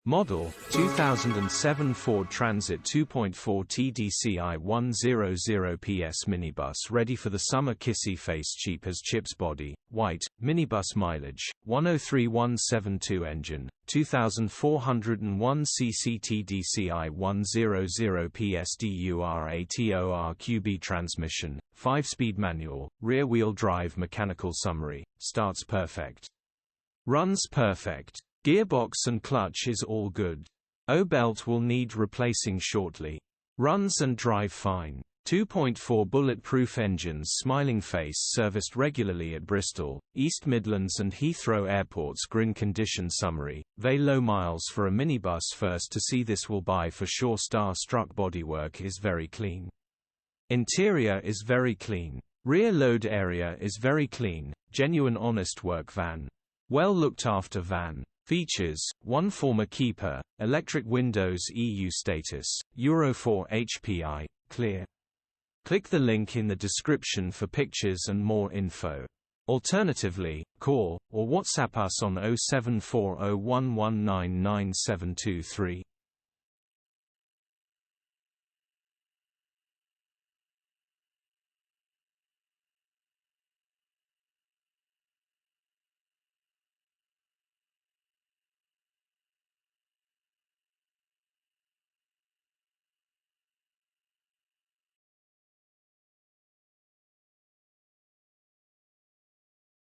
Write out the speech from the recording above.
Model, 2007 Ford Transit 2.4 TDCI 100PS Minibus ready for the summer. Kissy face, cheap as chips. Body, white, minibus. Mileage, 103,172. Engine, 2401 cc. TDCI 100PS DURATORQ-B. Transmission, 5-speed manual, rear-wheel drive. Mechanical summary, starts perfect. Runs perfect. Gearbox and clutch is all good. O-belt will need replacing shortly. Runs and drive fine. 2.4 bulletproof engines. Smiling face, serviced regularly at Bristol, East Midlands and Heathrow airports. Grin condition summary, very low miles for a minibus. First to see this will buy for sure. Star-struck. Bodywork is very clean. Interior is very clean. Rear load area is very clean. Genuine honest work van. Well looked after van. Features: 1 former keeper, electric windows. EU status, Euro 4 HPI, clear. Click the link in the description for pictures and more info. Alternatively, call or WhatsApp us on 074011999723.